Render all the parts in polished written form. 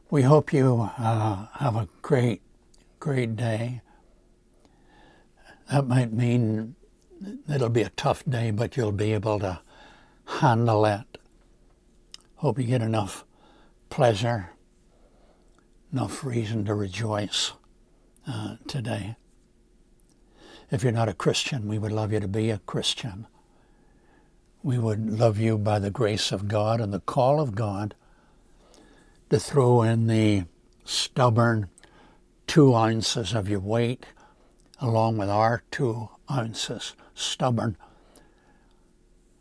We hope you have a great day. That might mean it'll be a tough day, but you'll be able to handle it. Hope you get enough pleasure, enough reason to rejoice today. If you're not a Christian, we would love you to be a Christian. We would love you by the grace of God and the call of God to throw in the stubborn 2 ounces of your weight along with our 2 ounces stubborn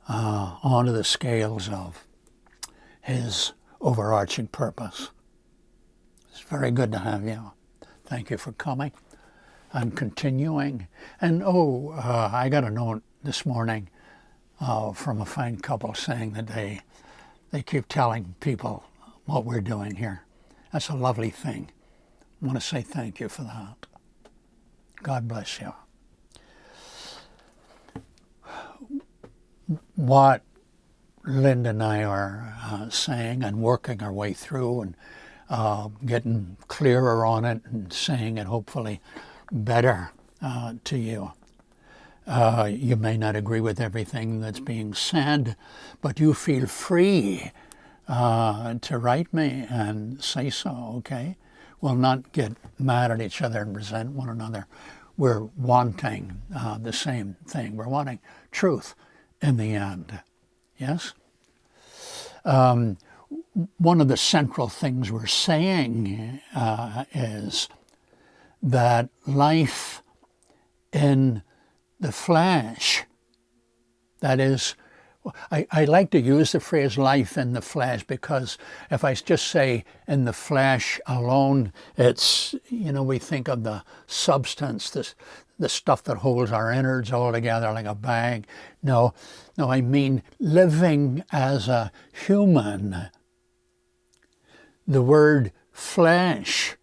onto the scales of His overarching purpose. It's very good to have you. Thank you for coming and continuing. And I got a note this morning from a fine couple saying that they keep telling people what we're doing here. That's a lovely thing. I want to say thank you for that. God bless you. What Linda and I are saying and working our way through and getting clearer on it and saying it hopefully better to you. You may not agree with everything that's being said, but you feel free to write me and say so, okay? We'll not get mad at each other and resent one another. We're wanting the same thing. We're wanting truth in the end, yes? One of the central things we're saying is that life in the flesh, that is, I like to use the phrase life in the flesh because if I just say in the flesh alone, it's, we think of the substance, the stuff that holds our innards all together like a bag. No, I mean living as a human. The word flesh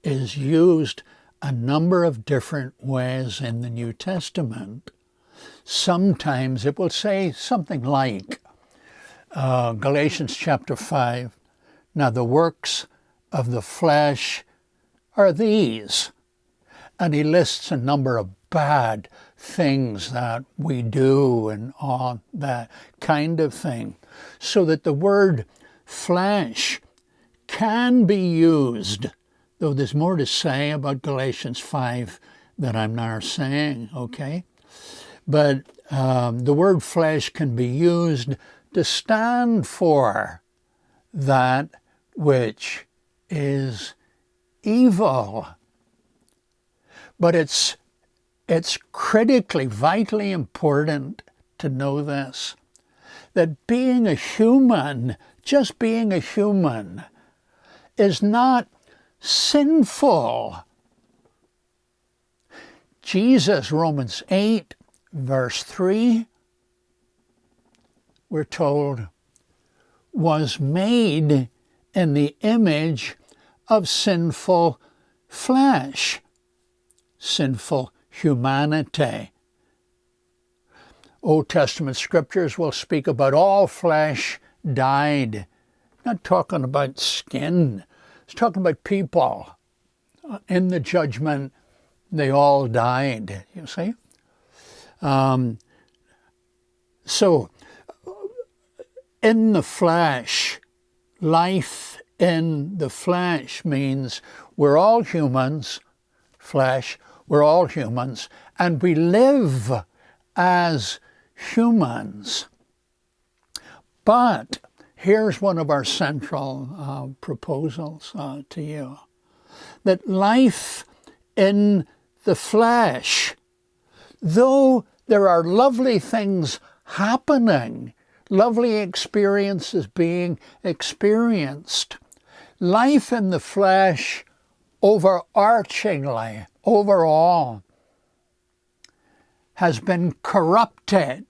is used a number of different ways in the New Testament. Sometimes it will say something like Galatians chapter 5, now the works of the flesh are these. And he lists a number of bad things that we do and all that kind of thing. So that the word flesh can be used, though there's more to say about Galatians 5 that I'm now saying, okay? But the word flesh can be used to stand for that which is evil. But it's critically, vitally important to know this, that being a human, just being a human, is not sinful. Jesus, Romans 8, verse 3, we're told, was made in the image of sinful flesh, sinful humanity. Old Testament scriptures will speak about all flesh died. Not talking about skin. It's talking about people. In the judgment, they all died, you see? So, in the flesh, life in the flesh means we're all humans, flesh, we're all humans, and we live as humans. But here's one of our central proposals to you, that life in the flesh, though there are lovely things happening, lovely experiences being experienced, life in the flesh overarchingly, overall, has been corrupted.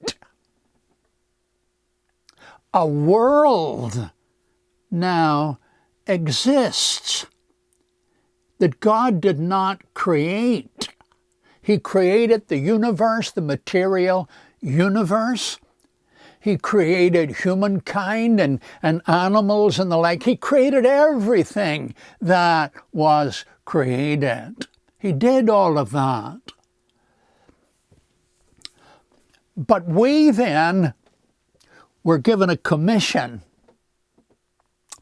A world now exists that God did not create. He created the universe, the material universe. He created humankind and animals and the like. He created everything that was created. He did all of that. But we then were given a commission.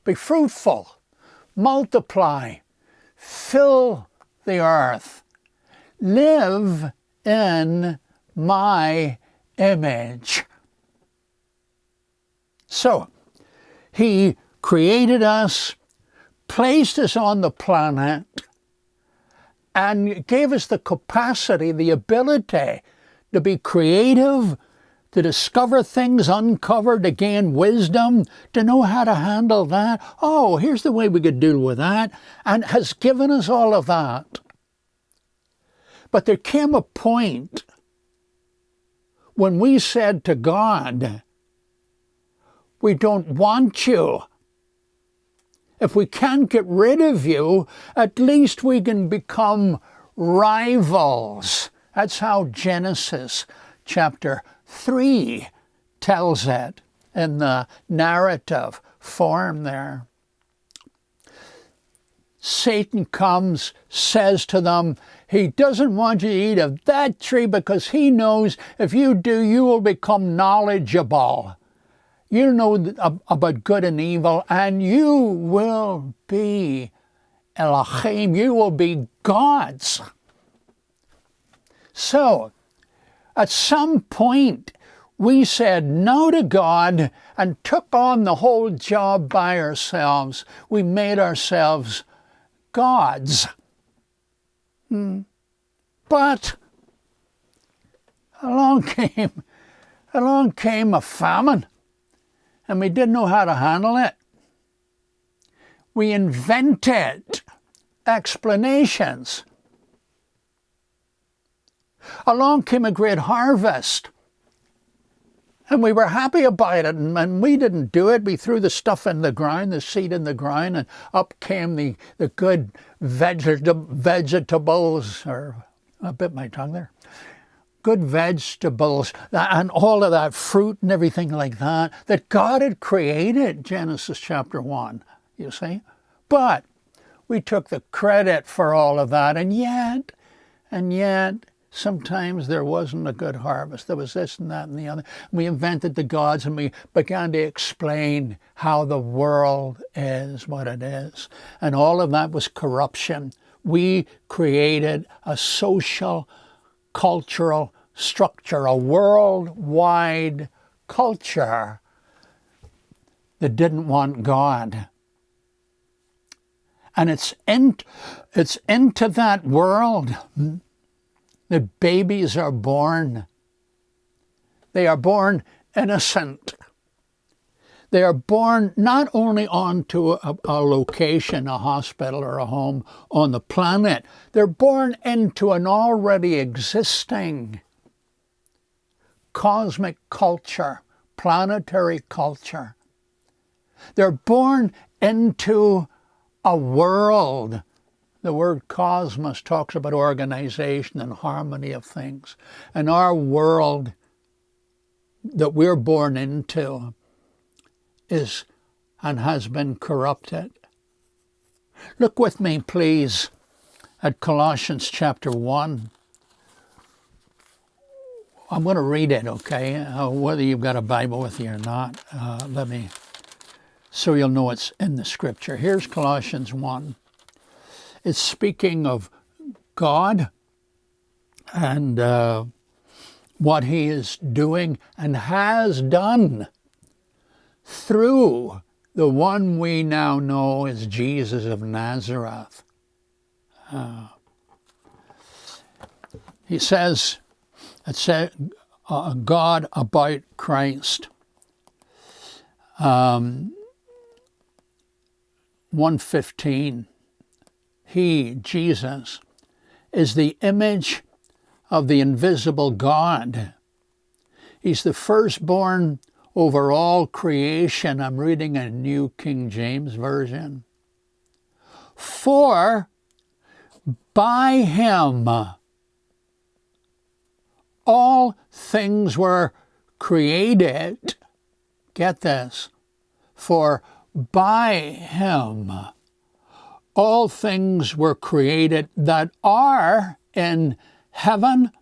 Be fruitful, multiply, fill the earth, live in my image. So, he created us, placed us on the planet, and gave us the capacity, the ability to be creative, to discover things uncovered, to gain wisdom, to know how to handle that. Oh, here's the way we could deal with that, and has given us all of that. But there came a point when we said to God, we don't want you. If we can't get rid of you, at least we can become rivals. That's how Genesis chapter 3 tells it in the narrative form there. Satan comes, says to them, he doesn't want you to eat of that tree because he knows if you do, you will become knowledgeable. You know about good and evil, and you will be Elohim. You will be gods. So, at some point, we said no to God and took on the whole job by ourselves. We made ourselves gods. But along came a famine, and we didn't know how to handle it. We invented explanations. Along came a great harvest, and we were happy about it, and we didn't do it. We threw the stuff in the ground, the seed in the ground, and up came the good vegetables, or I bit my tongue there, good vegetables, and all of that fruit and everything like that God had created, Genesis chapter 1, you see. But we took the credit for all of that, and yet, sometimes there wasn't a good harvest. There was this and that and the other. We invented the gods, and we began to explain how the world is what it is. And all of that was corruption. We created a social, cultural structure, a worldwide culture that didn't want God. And it's into that world that babies are born. They are born innocent. They are born not only onto a location, a hospital or a home on the planet, they're born into an already existing cosmic culture, planetary culture. They're born into a world. The word cosmos talks about organization and harmony of things. And our world that we're born into is and has been corrupted. Look with me, please, at Colossians chapter 1. I'm going to read it, okay? Whether you've got a Bible with you or not, so you'll know it's in the Scripture. Here's Colossians 1. It's speaking of God and what He is doing and has done through the one we now know as Jesus of Nazareth. He says, it says, God about Christ. 1:15. He, Jesus, is the image of the invisible God. He's the firstborn over all creation. I'm reading a New King James Version. For by Him all things were created get this, for by him all things were created that are in heaven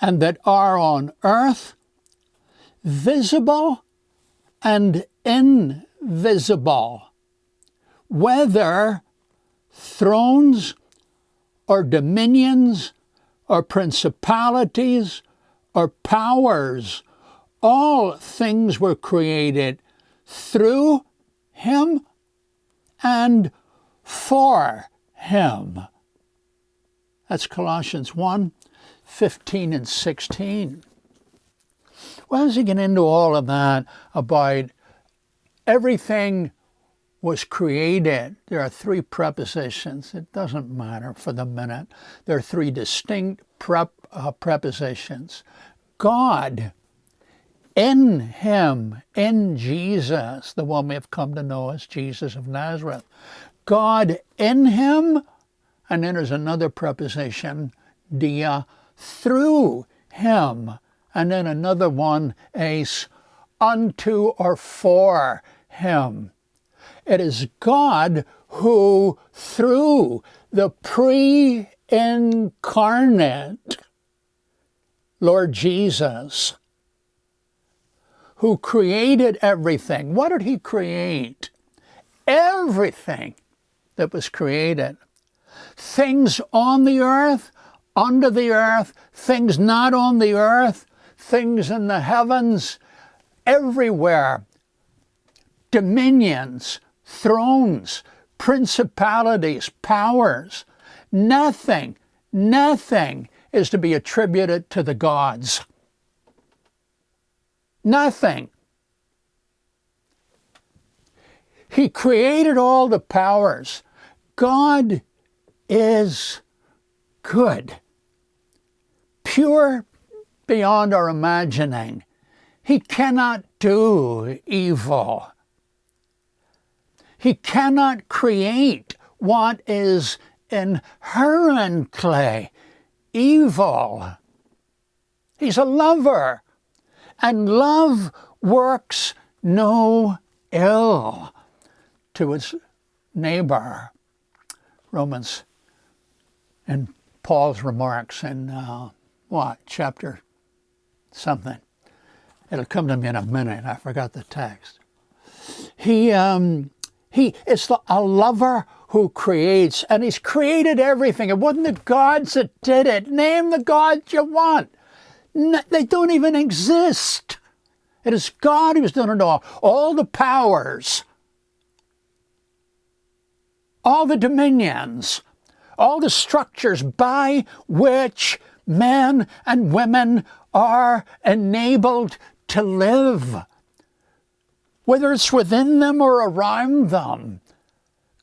and that are on earth, visible and invisible, whether thrones or dominions or principalities or powers. All things were created through him and for him. That's Colossians 1:15 and 16. Well, as you get into all of that about everything was created, there are three prepositions. It doesn't matter for the minute. There are three distinct prepositions. God, in him, in Jesus, the one we have come to know as Jesus of Nazareth. God in him, and then there's another preposition, dia, through him, and then another one, ace, unto or for him. It is God who, through the pre-incarnate Lord Jesus, who created everything. What did he create? Everything that was created. Things on the earth, under the earth, things not on the earth, things in the heavens, everywhere. Dominions, thrones, principalities, powers. Nothing is to be attributed to the gods. Nothing. He created all the powers. God is good, pure beyond our imagining. He cannot do evil. He cannot create what is inherently evil. He's a lover, and love works no ill to its neighbor. Romans, and Paul's remarks in chapter something. It'll come to me in a minute. I forgot the text. He is a lover who creates, and he's created everything. It wasn't the gods that did it. Name the gods you want. No, they don't even exist. It is God who's done it all. All the powers, all the dominions, all the structures by which men and women are enabled to live, whether it's within them or around them.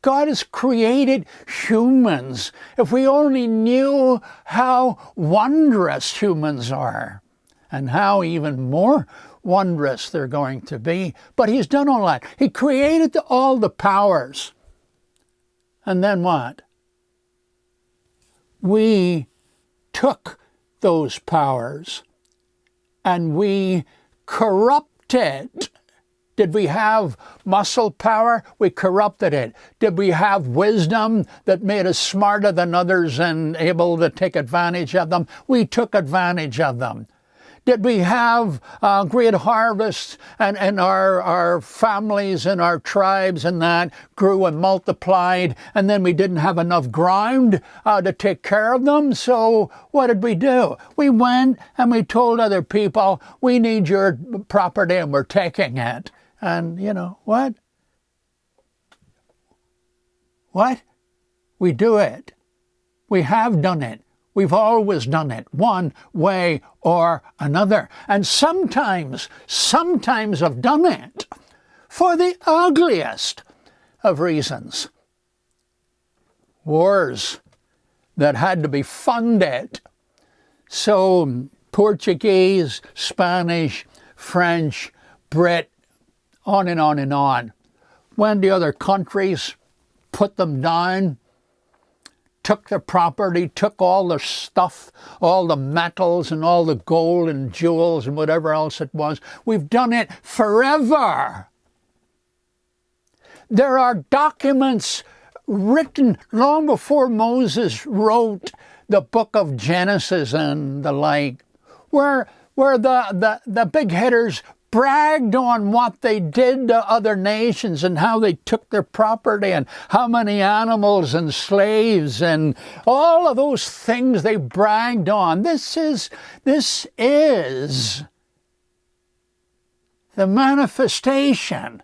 God has created humans. If we only knew how wondrous humans are, and how even more wondrous they're going to be. But he's done all that. He created all the powers. And then what? We took those powers and we corrupted. Did we have muscle power? We corrupted it. Did we have wisdom that made us smarter than others and able to take advantage of them? We took advantage of them. Did we have great harvests and our families and our tribes and that grew and multiplied, and then we didn't have enough ground to take care of them? So what did we do? We went and we told other people, we need your property and we're taking it. And you know what? What? We do it. We have done it. We've always done it one way or another. And sometimes have done it for the ugliest of reasons. Wars that had to be funded. So Portuguese, Spanish, French, Brit, on and on and on. When the other countries put them down, took the property, took all the stuff, all the metals and all the gold and jewels and whatever else it was. We've done it forever. There are documents written long before Moses wrote the book of Genesis and the like, where the big hitters bragged on what they did to other nations and how they took their property and how many animals and slaves and all of those things they bragged on. This is the manifestation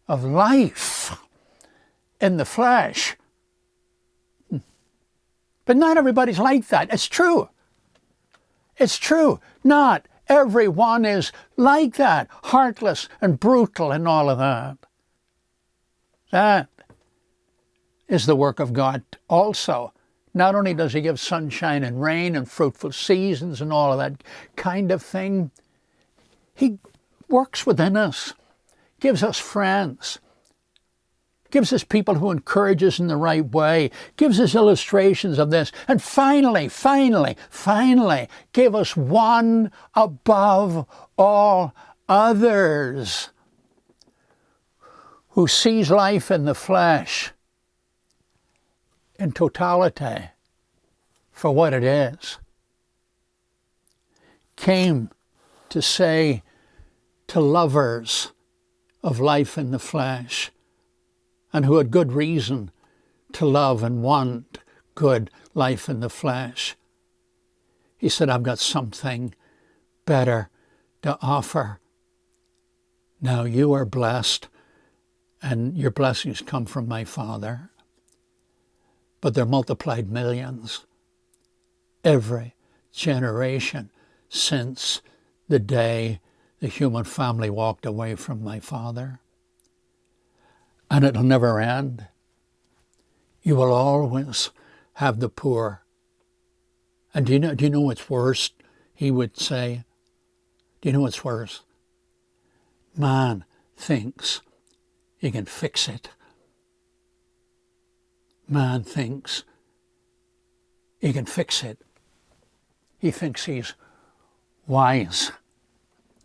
of life in the flesh. But not everybody's like that. It's true. It's true. Not everyone is like that, heartless and brutal and all of that. That is the work of God also. Not only does he give sunshine and rain and fruitful seasons and all of that kind of thing, he works within us, gives us friends, gives us people who encourage us in the right way, gives us illustrations of this, and finally, give us one above all others who sees life in the flesh in totality for what it is. Came to say to lovers of life in the flesh, and who had good reason to love and want good life in the flesh. He said, I've got something better to offer. Now you are blessed, and your blessings come from my Father, but they're multiplied millions every generation since the day the human family walked away from my Father. And it'll never end. You will always have the poor. And do you know what's worse? He would say, do you know what's worse? Man thinks he can fix it. Man thinks he can fix it. He thinks he's wise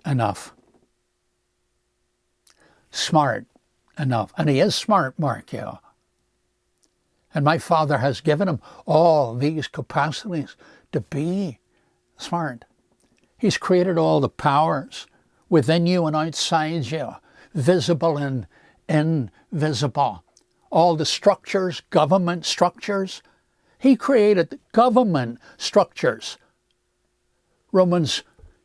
enough, smart enough. And he is smart, Mark, yeah. And my Father has given him all these capacities to be smart. He's created all the powers within you and outside you, visible and invisible. All the structures, government structures. He created government structures. Romans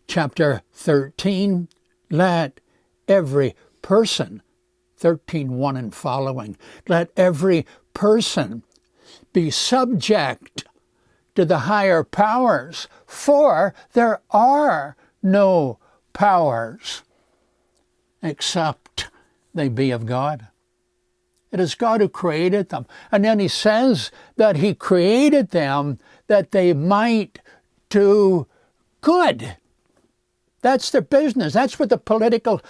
chapter 13, let every person 13:1 and following. Let every person be subject to the higher powers, for there are no powers except they be of God. It is God who created them. And then he says that he created them that they might do good. That's their business. That's what the political,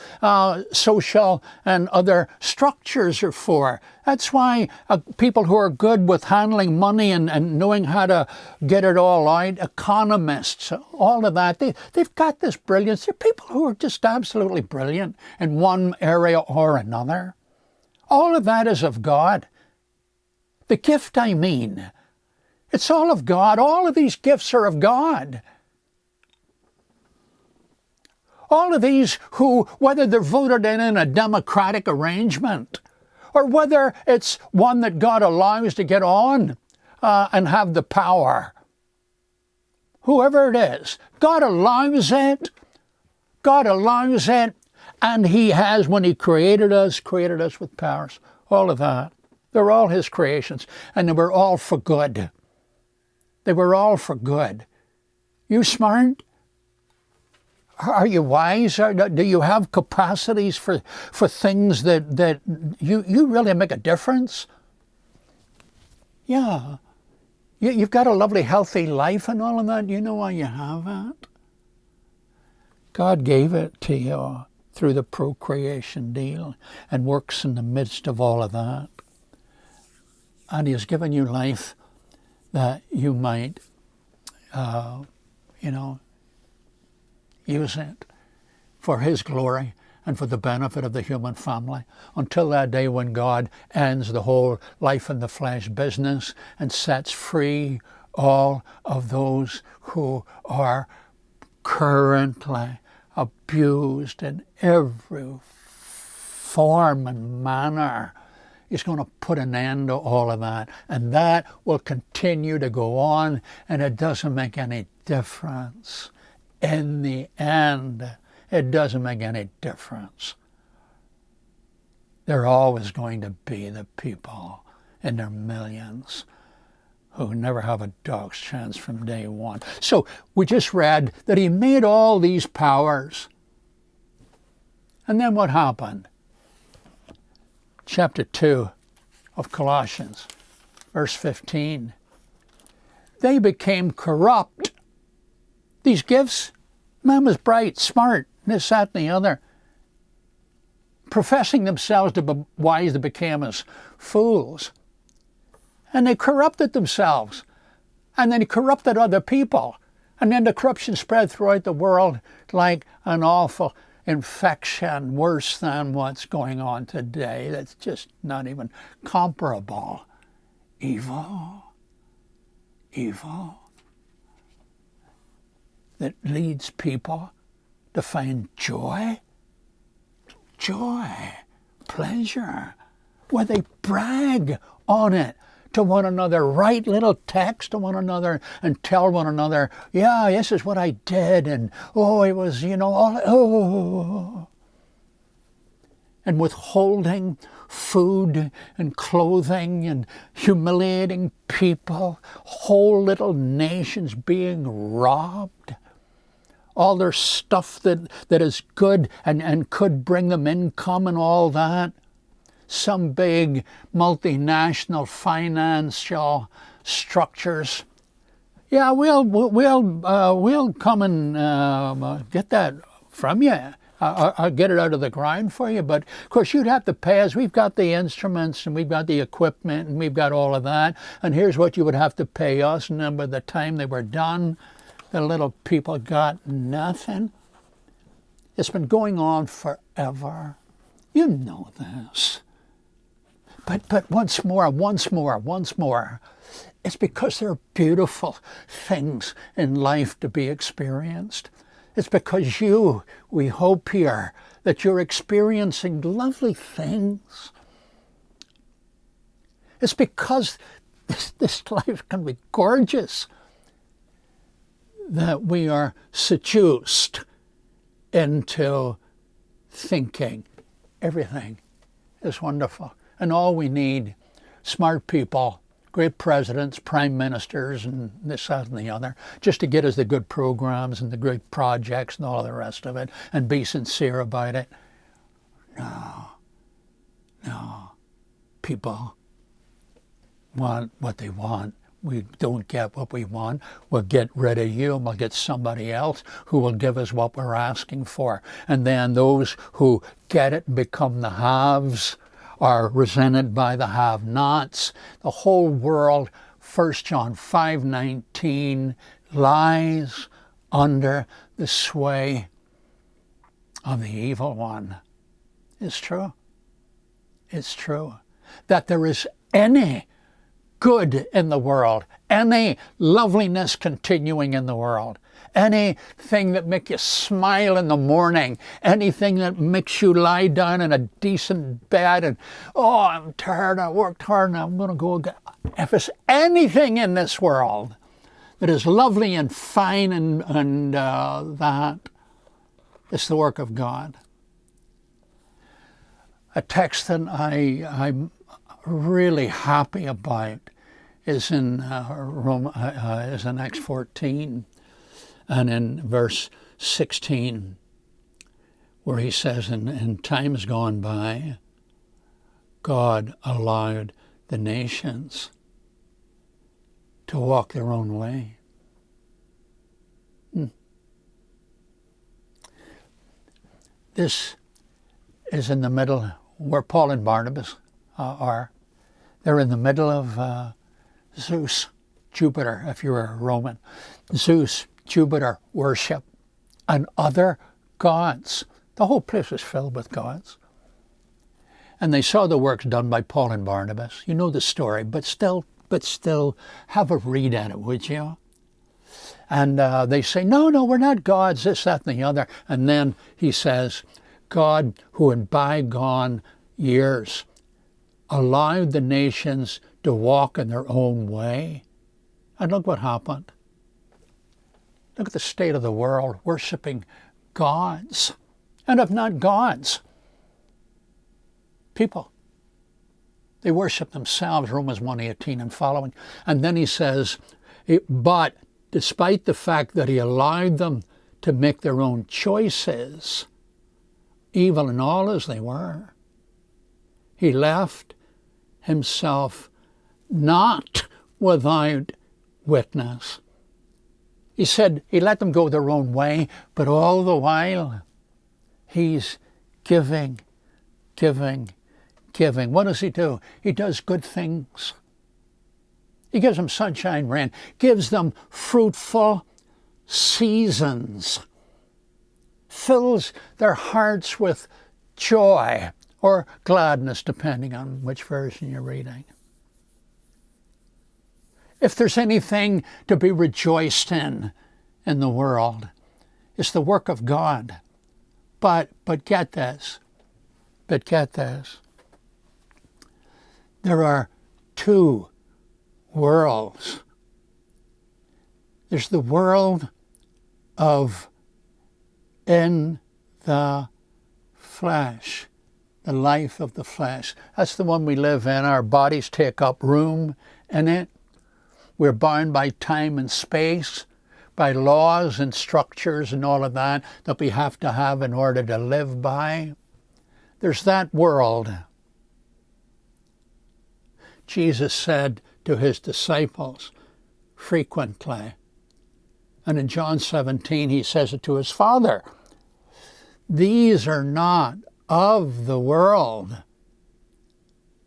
social, and other structures are for. That's why people who are good with handling money and knowing how to get it all out, economists, all of that, they've got this brilliance. They're people who are just absolutely brilliant in one area or another. All of that is of God. The gift, I mean. It's all of God. All of these gifts are of God. All of these who, whether they're voted in a democratic arrangement, or whether it's one that God allows to get on and have the power, whoever it is, God allows it. God allows it. And he has, when he created us with powers. All of that. They're all his creations. And they were all for good. They were all for good. You smart? Are you wise? Do you have capacities for things that you really make a difference? Yeah. You've got a lovely, healthy life and all of that. You know why you have that? God gave it to you through the procreation deal and works in the midst of all of that. And he has given you life that you might, use it for his glory and for the benefit of the human family, until that day when God ends the whole life in the flesh business and sets free all of those who are currently abused in every form and manner. He's going to put an end to all of that, and that will continue to go on, and it doesn't make any difference. In the end, it doesn't make any difference. There are always going to be the people in their millions who never have a dog's chance from day one. So we just read that he made all these powers. And then what happened? Chapter 2 of Colossians, verse 15. They became corrupt. These gifts, man was bright, smart, this, that, and the other. Professing themselves to be wise, they became as fools. And they corrupted themselves. And then they corrupted other people. And then the corruption spread throughout the world like an awful infection, worse than what's going on today. That's just not even comparable. Evil. That leads people to find joy, pleasure, where they brag on it to one another, write little texts to one another and tell one another, yeah, this is what I did, and it was, and withholding food and clothing and humiliating people, whole little nations being robbed. All their stuff that is good and could bring them income and all that. Some big multinational financial structures. Yeah, we'll come and get that from you. I'll get it out of the ground for you, but of course you'd have to pay us. We've got the instruments and we've got the equipment and we've got all of that, and here's what you would have to pay us. And then by the time they were done, the little people got nothing. It's been going on forever. You know this. But once more, it's because there are beautiful things in life to be experienced. It's because we hope here, that you're experiencing lovely things. It's because this life can be gorgeous that we are seduced into thinking everything is wonderful. And all we need, smart people, great presidents, prime ministers, and this, that, and the other, just to get us the good programs and the great projects and all the rest of it, and be sincere about it. No. People want what they want. We don't get what we want. We'll get rid of you and we'll get somebody else who will give us what we're asking for. And then those who get it and become the haves are resented by the have-nots. The whole world, 1 John 5:19, lies under the sway of the evil one. It's true. It's true. That there is any good in the world, any loveliness continuing in the world, anything that makes you smile in the morning, anything that makes you lie down in a decent bed and, I'm tired, I worked hard and I'm going to go again. If there's anything in this world that is lovely and fine and that, it's the work of God. A text that I'm really happy about is in Acts 14 and in verse 16, where he says, in times gone by, God allowed the nations to walk their own way. This is in the middle where Paul and Barnabas are. They're in the middle of Zeus, Jupiter, if you're a Roman. Zeus, Jupiter worship, and other gods. The whole place was filled with gods. And they saw the works done by Paul and Barnabas. You know the story, but still have a read at it, would you? And they say, no, we're not gods, this, that, and the other. And then he says, God, who in bygone years allowed the nations to walk in their own way. And look what happened. Look at the state of the world, worshiping gods. And if not gods, people. They worship themselves, Romans 1:18 and following. And then he says, but despite the fact that he allowed them to make their own choices, evil and all as they were, he left himself not without witness. He said he let them go their own way, but all the while he's giving. What does he do? He does good things. He gives them sunshine, rain, gives them fruitful seasons, fills their hearts with joy or gladness, depending on which version you're reading. If there's anything to be rejoiced in the world, it's the work of God. But get this. There are two worlds. There's the world of in the flesh, the life of the flesh. That's the one we live in. Our bodies take up room in it. We're bound by time and space, by laws and structures and all of that we have to have in order to live by. There's that world. Jesus said to his disciples frequently, and in John 17 he says it to his Father, these are not of the world,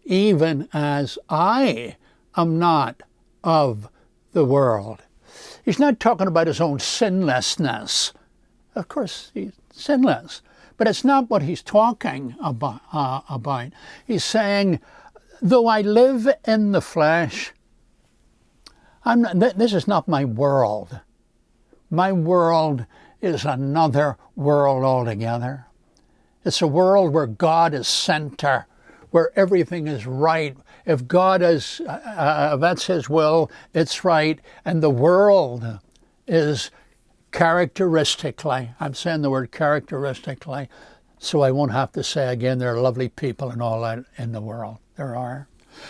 even as I am not of the world. He's not talking about his own sinlessness. Of course, he's sinless. But it's not what he's talking about. He's saying, though I live in the flesh, this is not my world. My world is another world altogether. It's a world where God is center, where everything is right. If God is, that's his will, it's right. And the world is characteristically, I'm saying the word characteristically, so I won't have to say again there are lovely people and all that in the world. There are.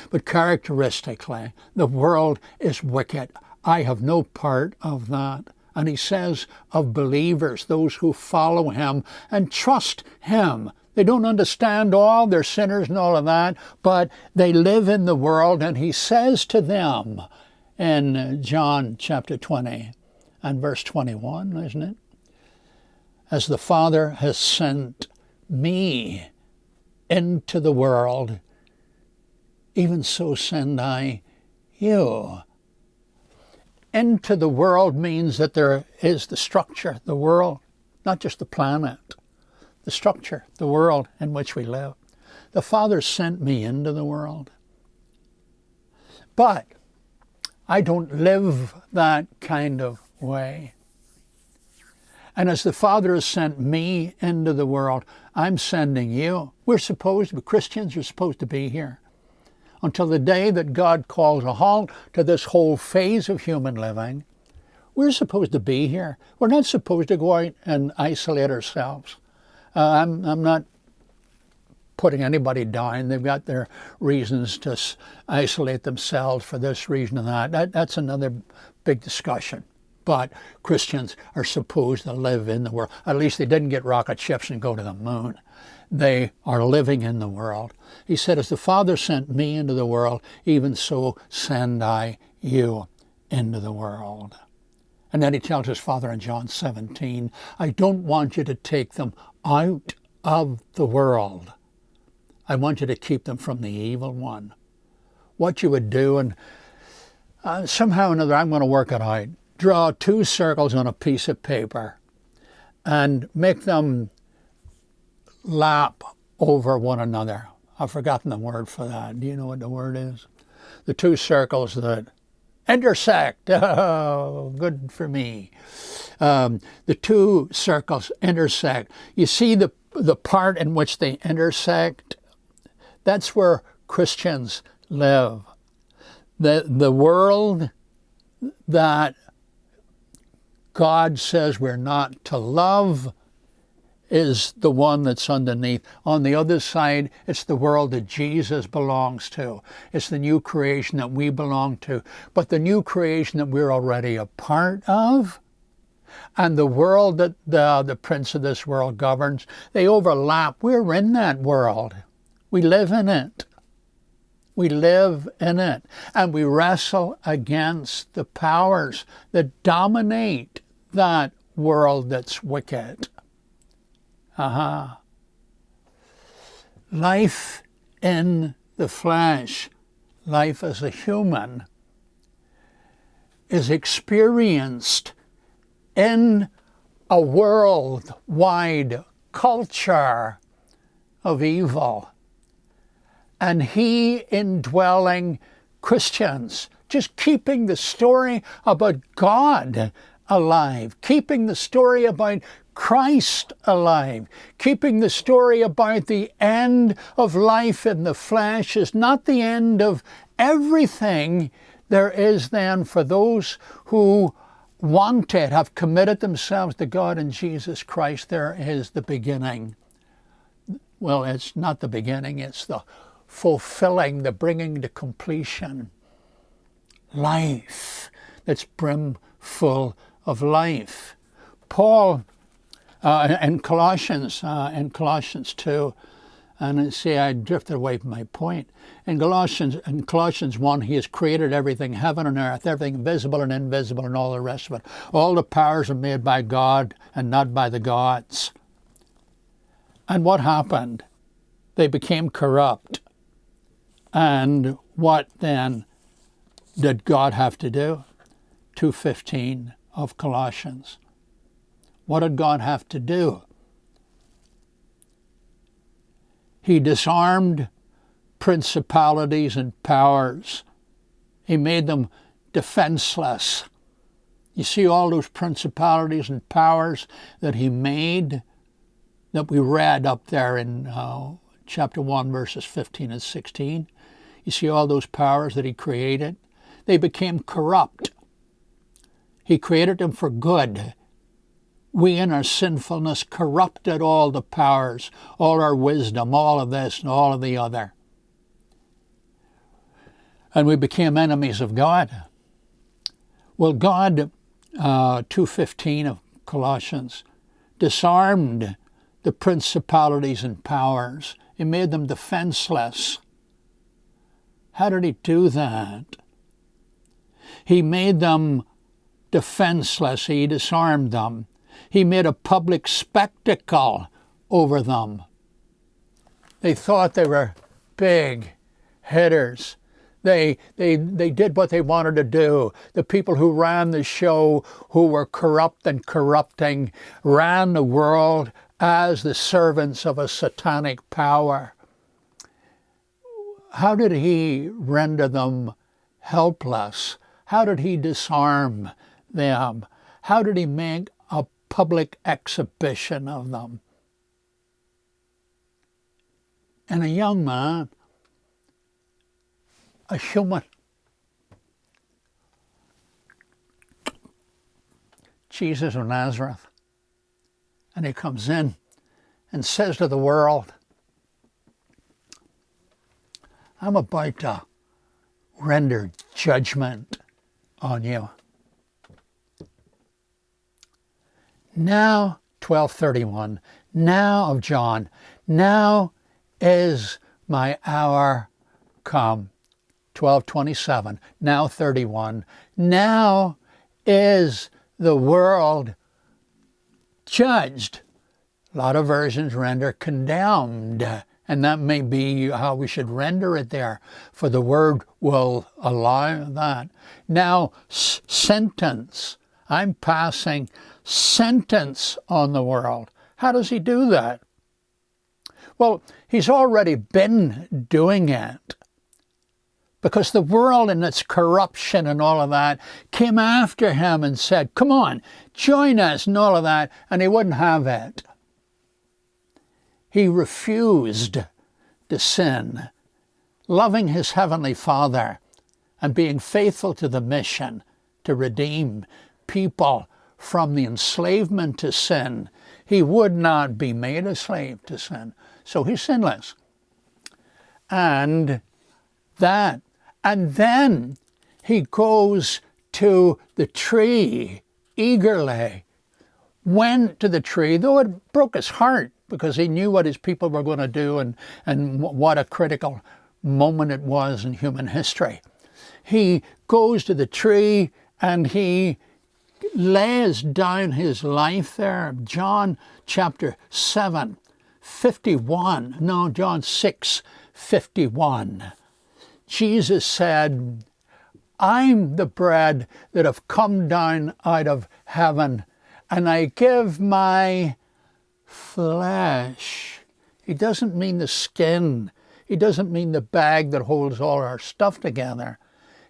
But characteristically, the world is wicked. I have no part of that. And he says of believers, those who follow him and trust him. They don't understand all, they're sinners and all of that, but they live in the world, and he says to them in John chapter 20 and verse 21, isn't it? As the Father has sent me into the world, even so send I you. Into the world means that there is the structure, the world, not just the planet. The structure, the world in which we live. The Father sent me into the world. But I don't live that kind of way. And as the Father has sent me into the world, I'm sending you. We're supposed to be, Christians are supposed to be here until the day that God calls a halt to this whole phase of human living. We're supposed to be here. We're not supposed to go out and isolate ourselves. I'm not putting anybody down. They've got their reasons to isolate themselves for this reason and that. That's another big discussion. But Christians are supposed to live in the world. At least they didn't get rocket ships and go to the moon. They are living in the world. He said, as the Father sent me into the world, even so send I you into the world. And then he tells his Father in John 17, I don't want you to take them out of the world. I want you to keep them from the evil one. what you would do, and somehow or another I'm going to work it out. Draw 2 circles on a piece of paper and make them lap over one another. I've forgotten the word for that. Do you know what the word is? The 2 circles that intersect. Oh, good for me. The 2 circles intersect. You see the part in which they intersect? That's where Christians live. The world that God says we're not to love is the one that's underneath. On the other side, it's the world that Jesus belongs to. It's the new creation that we belong to. But the new creation that we're already a part of, and the world that the prince of this world governs, they overlap. We're in that world. We live in it. We live in it. And we wrestle against the powers that dominate that world that's wicked. Life in the flesh, life as a human, is experienced in a worldwide culture of evil. And he indwelling Christians, just keeping the story about God alive, keeping the story about Christ alive, keeping the story about the end of life in the flesh is not the end of everything there is then for those who want it, have committed themselves to God in Jesus Christ. There is the beginning. Well, it's not the beginning, it's the fulfilling, the bringing to completion. Life that's brimful of life. Paul in Colossians 2, and see, I drifted away from my point. In Colossians 1, he has created everything, heaven and earth, everything visible and invisible and all the rest of it. All the powers are made by God and not by the gods. And what happened? They became corrupt. And what then did God have to do? 2:15 of Colossians. What did God have to do? He disarmed principalities and powers. He made them defenseless. You see all those principalities and powers that he made that we read up there in chapter 1, verses 15 and 16. You see all those powers that he created? They became corrupt. He created them for good. We in our sinfulness corrupted all the powers, all our wisdom, all of this and all of the other. And we became enemies of God. Well, God, 2:15 of Colossians, disarmed the principalities and powers. He made them defenseless. How did he do that? He made them defenseless. He disarmed them. He made a public spectacle over them. They thought they were big hitters. They did what they wanted to do. The people who ran the show, who were corrupt and corrupting, ran the world as the servants of a satanic power. How did he render them helpless? How did he disarm them? How did he make a public exhibition of them? And a young man, a human, Jesus of Nazareth, and he comes in and says to the world, I'm about to render judgment on you. Now, 12:31, now of John, now is my hour come. 12:27, now 31, now is the world judged. A lot of versions render condemned And that may be how we should render it there, for the word will allow that. Now, sentence. I'm passing sentence on the world. How does he do that? Well, he's already been doing it, because the world and its corruption and all of that came after him and said, come on, join us and all of that, and he wouldn't have it. He refused to sin, loving his heavenly Father and being faithful to the mission to redeem people from the enslavement to sin. He would not be made a slave to sin. So he's sinless. And then he goes to the tree eagerly, went to the tree, though it broke his heart because he knew what his people were going to do and what a critical moment it was in human history. He goes to the tree and he lays down his life there. John chapter 7, 51. No, John 6, 51. Jesus said, I'm the bread that have come down out of heaven, and I give my flesh. He doesn't mean the skin. He doesn't mean the bag that holds all our stuff together.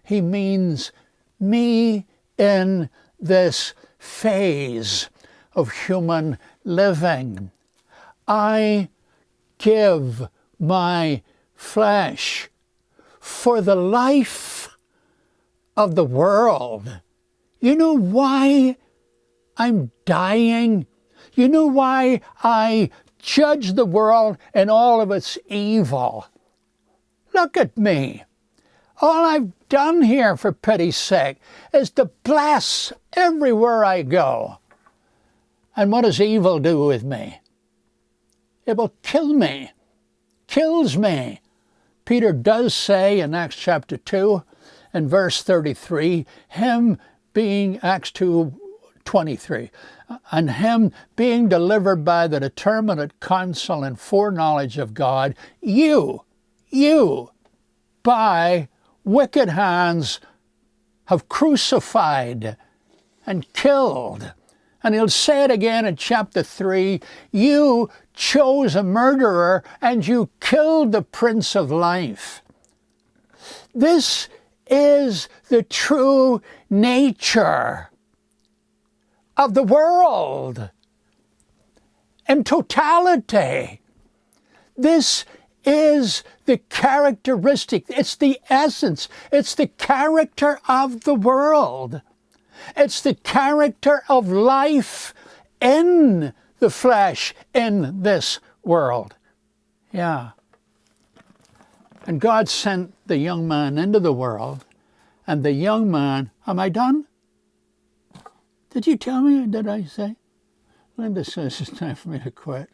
He means me in this phase of human living. I give my flesh for the life of the world. You know why I'm dying? You know why I judge the world and all of its evil? Look at me. All I've done here, for pity's sake, is to bless everywhere I go. And what does evil do with me? It will kill me. Kills me. Peter does say in Acts chapter 2 and verse 33, him being, Acts 2:23, and him being delivered by the determinate counsel and foreknowledge of God, you, by wicked hands have crucified and killed. And he'll say it again in chapter 3, you chose a murderer and you killed the Prince of Life. This is the true nature of the world in totality. This is the characteristic, it's the essence, it's the character of the world. It's the character of life in the flesh in this world. Yeah. And God sent the young man into the world, and the young man, am I done? Did you tell me, or did I say? Linda says it's time for me to quit.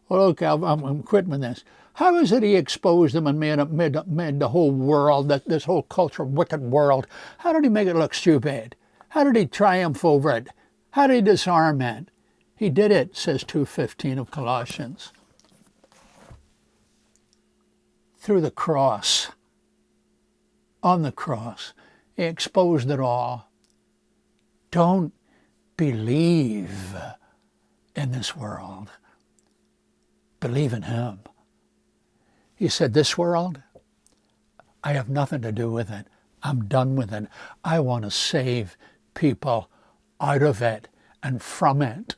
Well, okay, I'm quitting with this. How is it he exposed them and made the whole world, this whole culture, wicked world, how did he make it look stupid? How did he triumph over it? How did he disarm it? He did it, says 2:15 of Colossians, through the cross. On the cross, he exposed it all. Don't believe in this world. Believe in him. He said, this world, I have nothing to do with it. I'm done with it. I want to save people out of it and from it.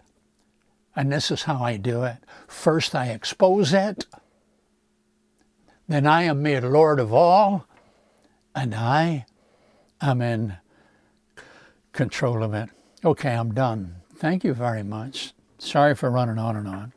And this is how I do it. First, I expose it. Then I am made Lord of all. And I am in control of it. Okay, I'm done. Thank you very much. Sorry for running on and on.